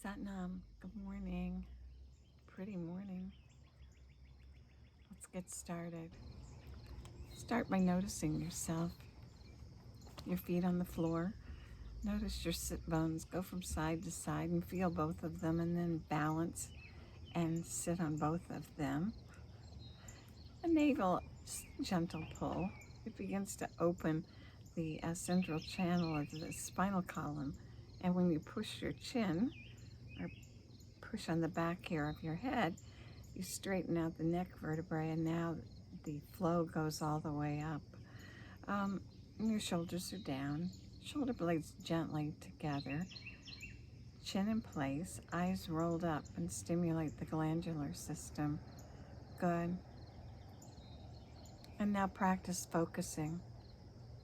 Satnam, good morning. Pretty morning. Let's get started. Start by noticing yourself, your feet on the floor. Notice your sit bones. Go from side to side and feel both of them, and then balance and sit on both of them. A navel, gentle pull. It begins to open the central channel of the spinal column. And when you push your chin, or push on the back here of your head, you straighten out the neck vertebrae, and now the flow goes all the way up. And your shoulders are down, shoulder blades gently together, chin in place, eyes rolled up, and stimulate the glandular system. Good. And now practice focusing.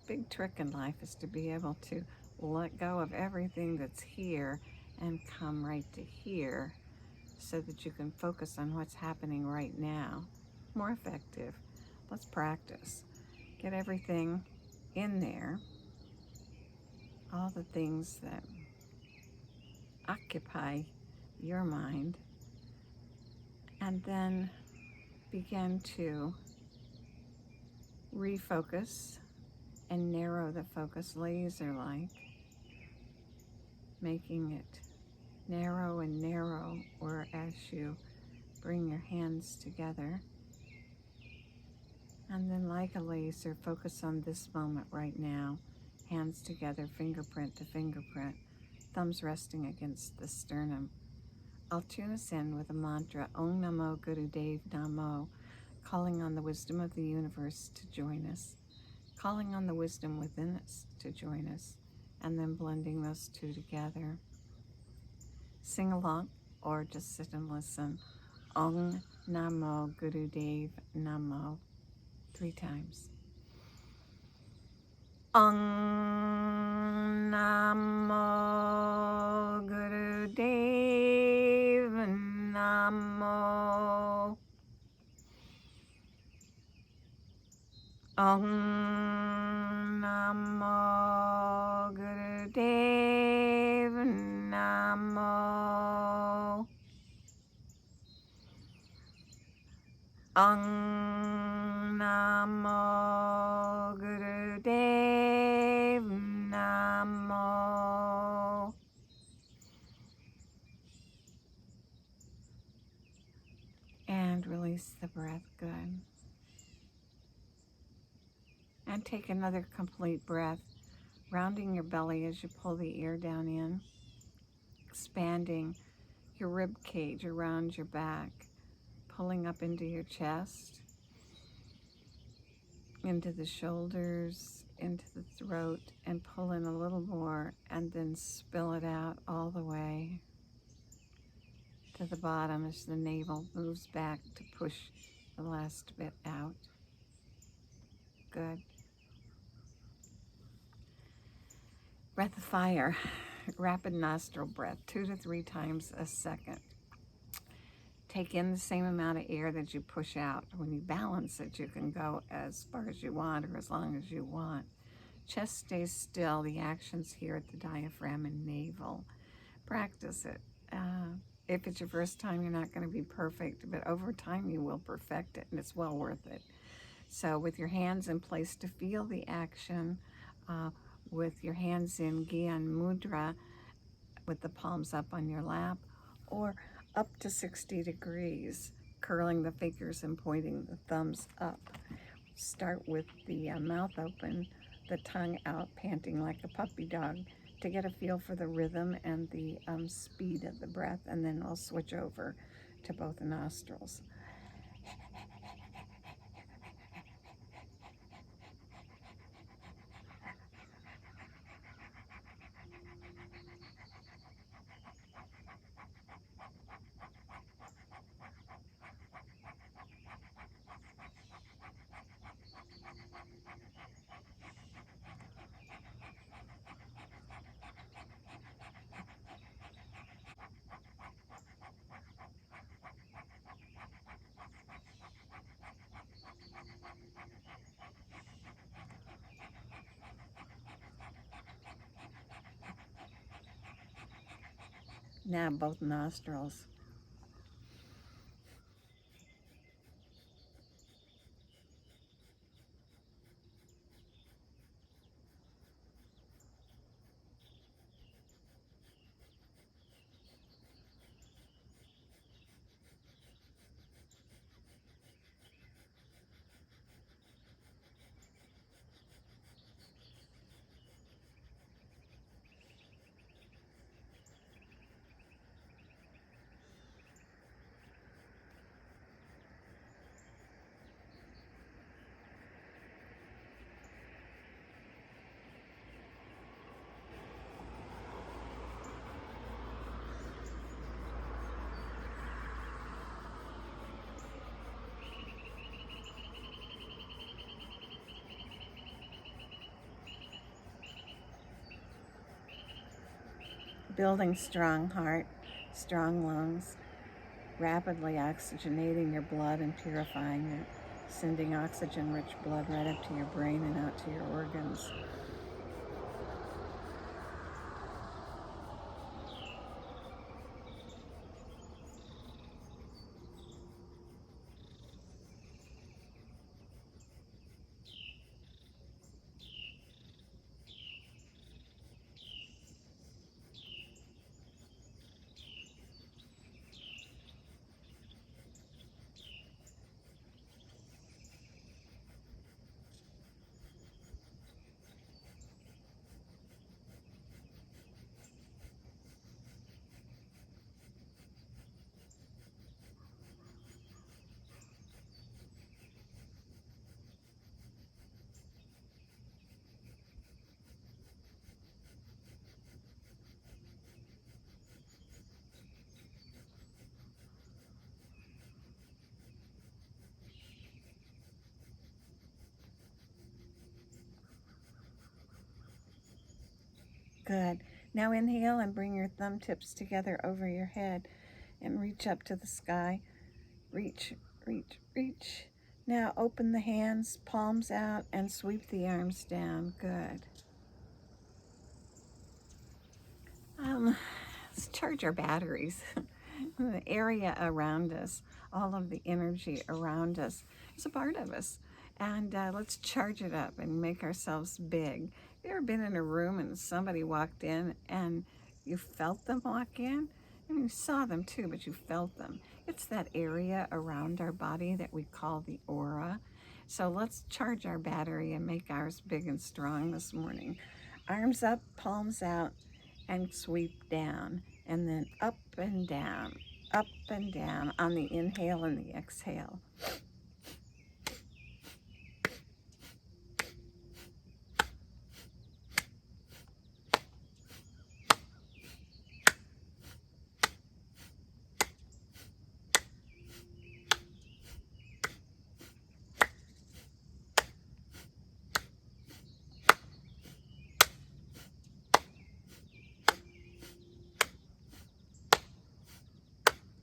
Big trick in life is to be able to let go of everything that's here and come right to here, so that you can focus on what's happening right now. More effective. Let's practice. Get everything in there, all the things that occupy your mind, and then begin to refocus and narrow the focus laser-like, making it narrow and narrow, or as you bring your hands together. And then, like a laser, focus on this moment right now. Hands together, fingerprint to fingerprint, thumbs resting against the sternum. I'll tune us in with a mantra, Om Namo Gurudev Namo, calling on the wisdom of the universe to join us, calling on the wisdom within us to join us, and then blending those two together. Sing along or just sit and listen. Om Namo Gurudev Namo. 3 times. Om Namo Gurudev Namo. Om Namo Gurudev Namo. Om Namo Gurudev Namo. And release the breath. Good. And take another complete breath, rounding your belly as you pull the ear down in, expanding your rib cage around your back, pulling up into your chest, into the shoulders, into the throat, and pull in a little more, and then spill it out all the way to the bottom as the navel moves back to push the last bit out. Good. Breath of fire, rapid nostril breath, 2 to 3 times a second. Take in the same amount of air that you push out. When you balance it, you can go as far as you want or as long as you want. Chest stays still. The action's here at the diaphragm and navel. Practice it. If it's your first time, you're not going to be perfect, but over time you will perfect it, and it's well worth it. So with your hands in place to feel the action, with your hands in Gyan Mudra, with the palms up on your lap, or up to 60 degrees, curling the fingers and pointing the thumbs up. Start with the mouth open, the tongue out, panting like a puppy dog, to get a feel for the rhythm and the speed of the breath, and then I'll switch over to both nostrils. Now both nostrils. Building strong heart, strong lungs, rapidly oxygenating your blood and purifying it, sending oxygen-rich blood right up to your brain and out to your organs. Good. Now inhale and bring your thumb tips together over your head and reach up to the sky. Reach, reach, reach. Now open the hands, palms out, and sweep the arms down. Good. Let's charge our batteries. The area around us, all of the energy around us is a part of us. And let's charge it up and make ourselves big. Have you ever been in a room and somebody walked in and you felt them walk in? I mean, you saw them too, but you felt them. It's that area around our body that we call the aura. So let's charge our battery and make ours big and strong this morning. Arms up, palms out, and sweep down. And then up and down on the inhale and the exhale.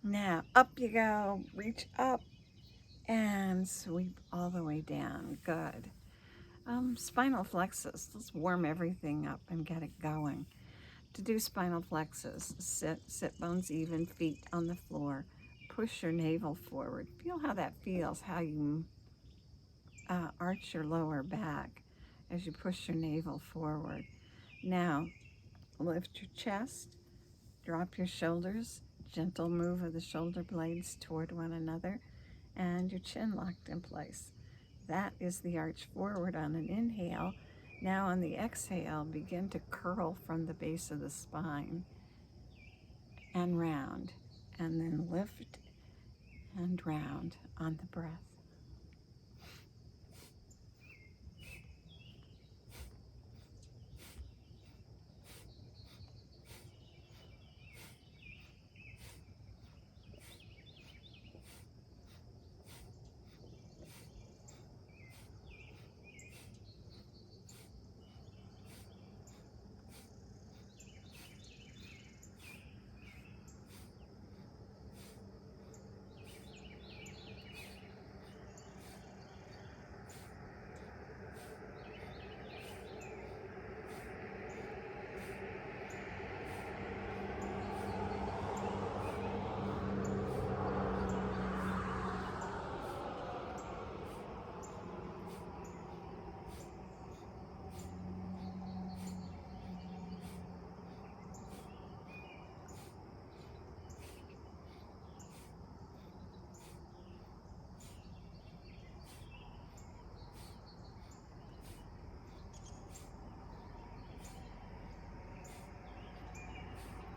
Now up you go, reach up and sweep all the way down. Good. Spinal flexus, let's warm everything up and get it going. To do spinal flexus, sit bones even, feet on the floor. Push your navel forward. Feel how that feels, how you arch your lower back as you push your navel forward. Now, lift your chest, drop your shoulders, gentle move of the shoulder blades toward one another, and your chin locked in place. That is the arch forward on an inhale. Now on the exhale, begin to curl from the base of the spine and round, and then lift and round on the breath.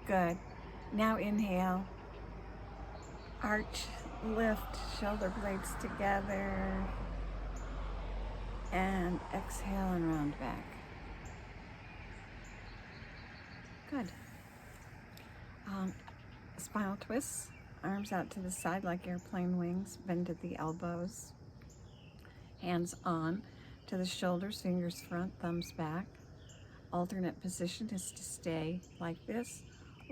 Good. Now inhale. Arch, lift, shoulder blades together. And exhale and round back. Good. Spinal twists, arms out to the side like airplane wings, bend at the elbows. Hands on to the shoulders, fingers front, thumbs back. Alternate position is to stay like this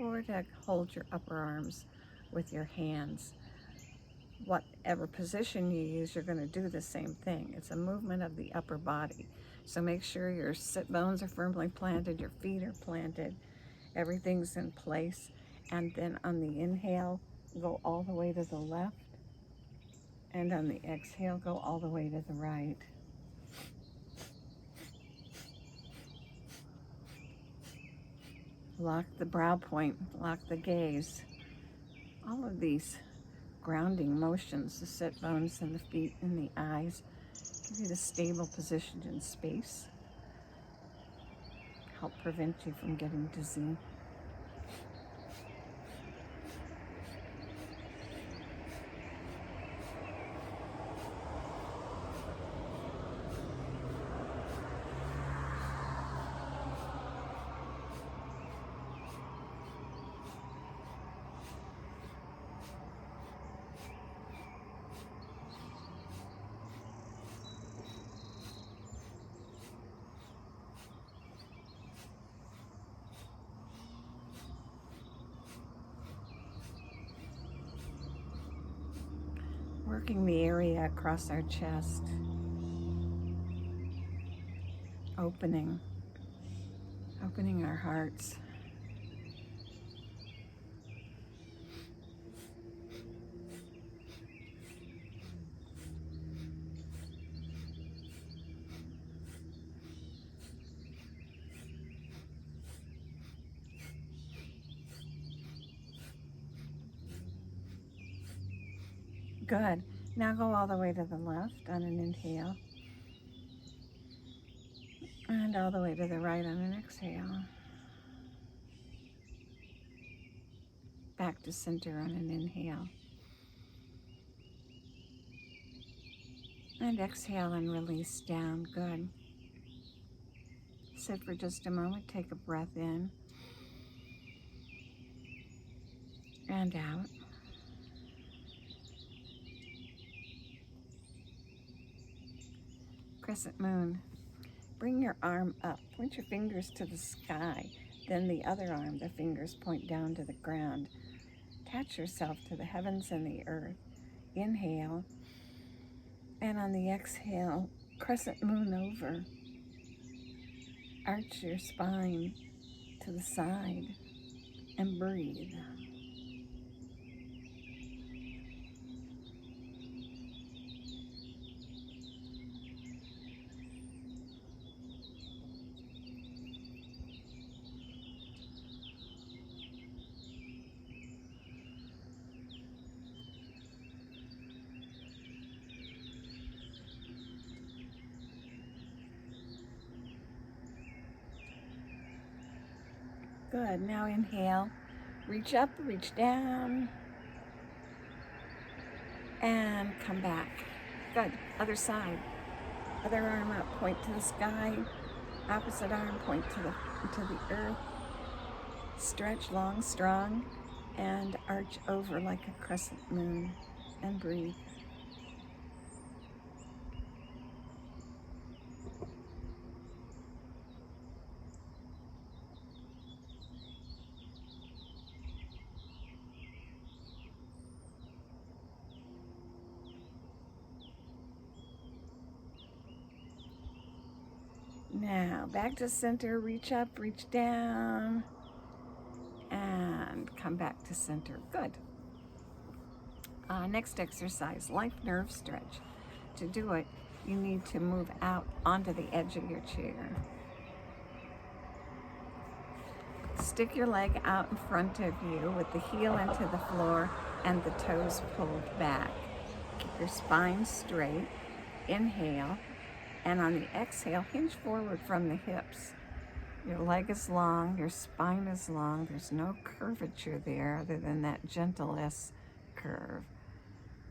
or to hold your upper arms with your hands. Whatever position you use, you're going to do the same thing. It's a movement of the upper body. So make sure your sit bones are firmly planted, your feet are planted, everything's in place. And then on the inhale, go all the way to the left. And on the exhale, go all the way to the right. Lock the brow point, lock the gaze. All of these grounding motions, the sit bones and the feet and the eyes, give you the stable position in space. Help prevent you from getting dizzy. Working the area across our chest, opening our hearts. Good. Now go all the way to the left on an inhale. And all the way to the right on an exhale. Back to center on an inhale. And exhale and release down. Good. Sit for just a moment. Take a breath in. And out. Crescent moon. Bring your arm up. Point your fingers to the sky. Then the other arm, the fingers point down to the ground. Attach yourself to the heavens and the earth. Inhale. And on the exhale, crescent moon over. Arch your spine to the side and breathe. Good. Now inhale. Reach up, reach down. And come back. Good. Other side. Other arm up. Point to the sky. Opposite arm point to the earth. Stretch long, strong. And arch over like a crescent moon. And breathe. Now, back to center, reach up, reach down, and come back to center. Good. Next exercise, life nerve stretch. To do it, you need to move out onto the edge of your chair. Stick your leg out in front of you with the heel into the floor and the toes pulled back. Keep your spine straight. Inhale. And on the exhale, hinge forward from the hips. Your leg is long, your spine is long. There's no curvature there other than that gentle S curve.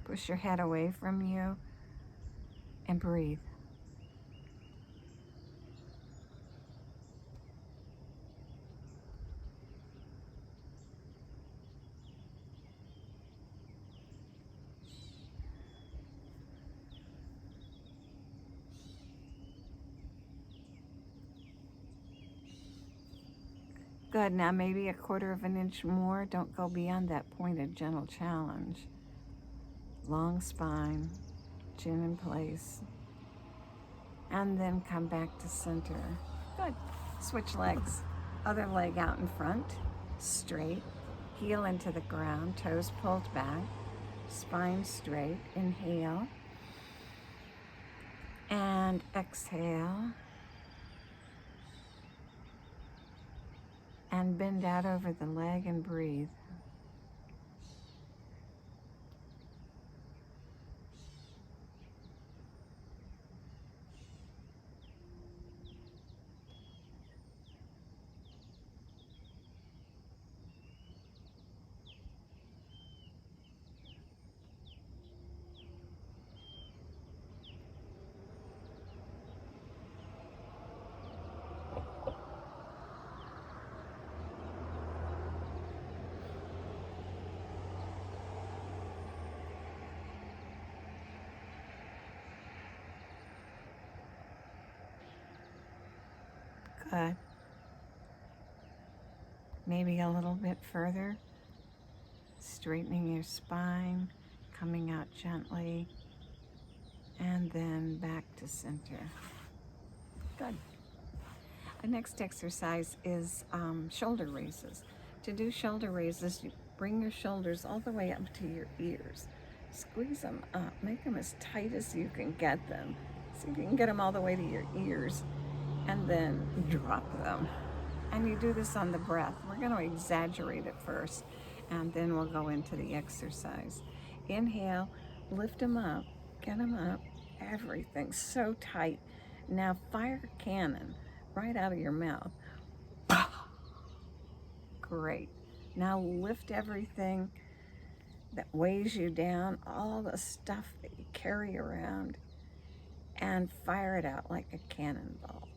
Push your head away from you and breathe. Good. Now maybe a 1/4 of an inch more. Don't go beyond that point of gentle challenge. Long spine, chin in place, and then come back to center. Good. Switch legs. Other leg out in front, straight, heel into the ground, toes pulled back, spine straight. Inhale and exhale. And bend out over the leg and breathe. Good. Maybe a little bit further. Straightening your spine, coming out gently, and then back to center. Good. The next exercise is shoulder raises. To do shoulder raises, you bring your shoulders all the way up to your ears. Squeeze them up. Make them as tight as you can get them. See if you can get them all the way to your ears. And then drop them. And you do this on the breath. We're going to exaggerate it first, and then we'll go into the exercise. Inhale, lift them up, get them up, everything so tight. Now fire a cannon right out of your mouth. Great. Now lift everything that weighs you down, all the stuff that you carry around, and fire it out like a cannonball.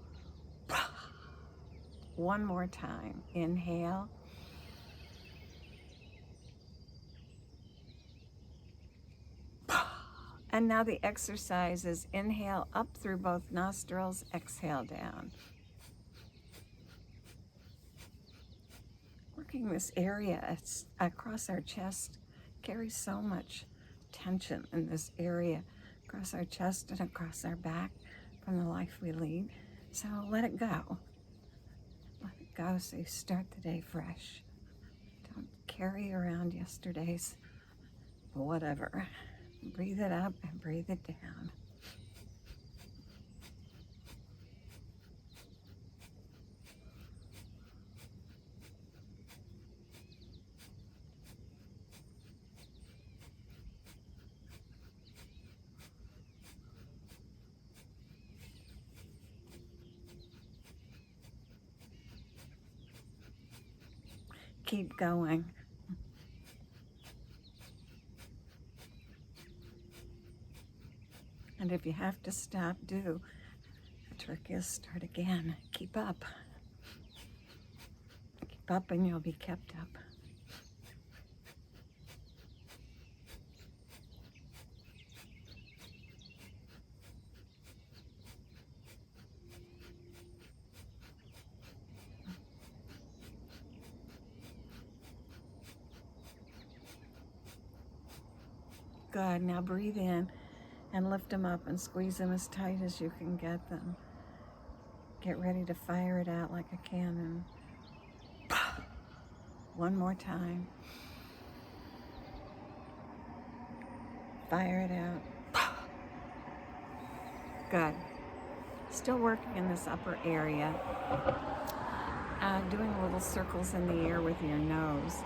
One more time. Inhale. And now the exercise is inhale up through both nostrils, exhale down. Working this area across our chest carries so much tension in this area, across our chest and across our back from the life we lead. So let it go. Let it go so you start the day fresh. Don't carry around yesterday's whatever. Breathe it up and breathe it down. Keep going. And if you have to stop, do. The trick is start again. Keep up. Keep up and you'll be kept up. Good. Now breathe in and lift them up and squeeze them as tight as you can get them. Get ready to fire it out like a cannon. One more time. Fire it out. Good. Still working in this upper area. Doing little circles in the air with your nose.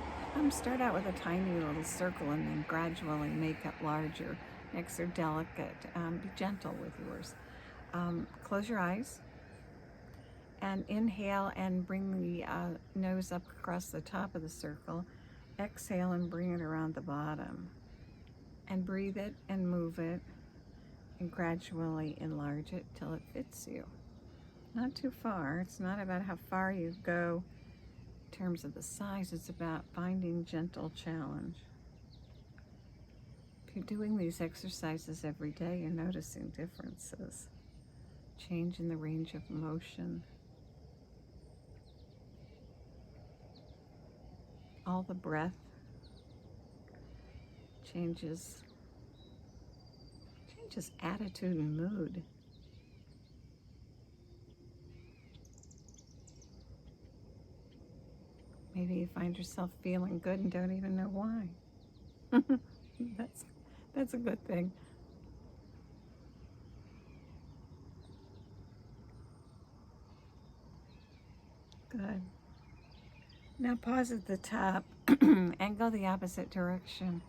Start out with a tiny little circle and then gradually make it larger. Necks are delicate. Be gentle with yours. Close your eyes And inhale and bring the nose up across the top of the circle. Exhale and bring it around the bottom. And breathe it and move it and gradually enlarge it till it fits you. Not too far. It's not about how far you go in terms of the size. It's about finding gentle challenge. If you're doing these exercises every day, you're noticing differences. Change in the range of motion. All the breath changes attitude and mood. Maybe you find yourself feeling good and don't even know why. That's a good thing. Good. Now pause at the top and go the opposite direction.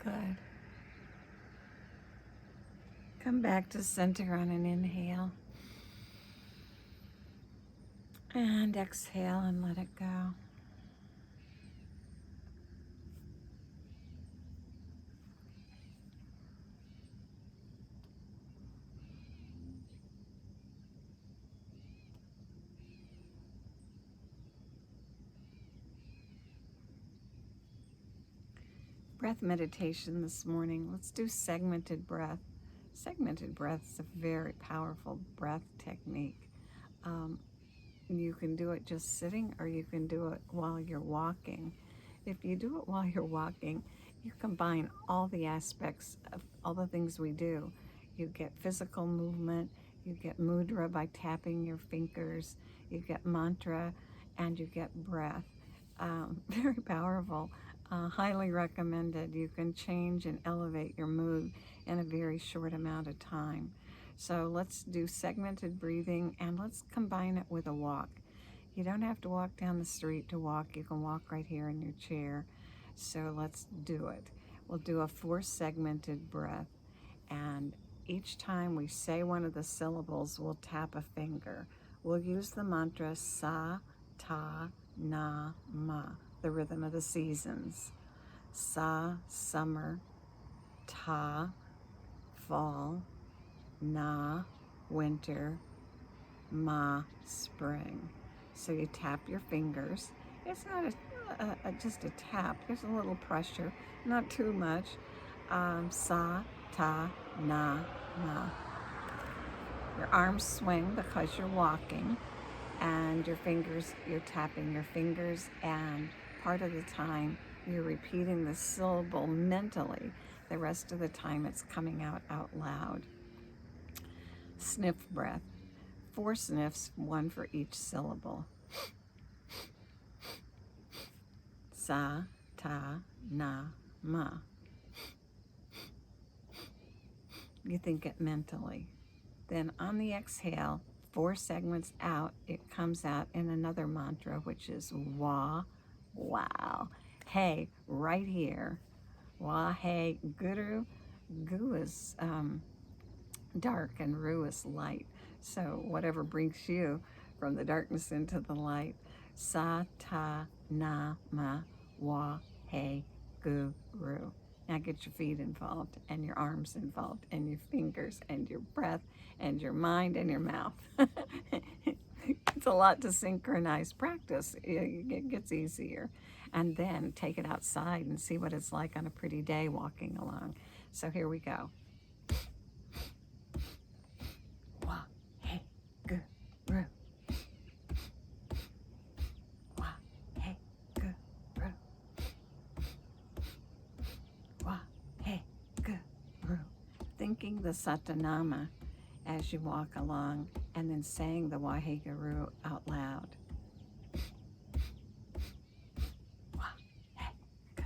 Good. Come back to center on an inhale. And exhale and let it go. Breath meditation this morning. Let's do segmented breath. Segmented breath is a very powerful breath technique. You can do it just sitting, or you can do it while you're walking. If you do it while you're walking, you combine all the aspects of all the things we do. You get physical movement, you get mudra by tapping your fingers, you get mantra, and you get breath. Very powerful. Highly recommended. You can change and elevate your mood in a very short amount of time. So let's do segmented breathing, and let's combine it with a walk. You don't have to walk down the street to walk. You can walk right here in your chair. So let's do it. We'll do a 4-segmented breath, and each time we say one of the syllables, we'll tap a finger. We'll use the mantra Sa, Ta, Na, Ma, the rhythm of the seasons. Sa, summer. Ta, fall. Na, winter. Ma, spring. So you tap your fingers. It's not just a tap. There's a little pressure, not too much. Sa, ta, na, ma. Your arms swing because you're walking, and your fingers, you're tapping your fingers, and part of the time you're repeating the syllable mentally. The rest of the time it's coming out loud. Sniff breath. 4 sniffs, 1 for each syllable. Sa, ta, na, ma. You think it mentally. Then on the exhale, 4 segments out, it comes out in another mantra, which is wa, wow. Hey, right here. Wa, hey, guru. Gu is dark and ru is light. So whatever brings you from the darkness into the light. Sa, ta, na, ma, wa, hey, guru. Now get your feet involved, and your arms involved, and your fingers, and your breath, and your mind, and your mouth. It's a lot to synchronize. Practice. It gets easier. And then take it outside and see what it's like on a pretty day walking along. So here we go. Wa, hey, guru. Wa, hey, guru. Wa, hey, guru. Thinking the Satanama as you walk along, and then saying the Waheguru out loud. Waheguru.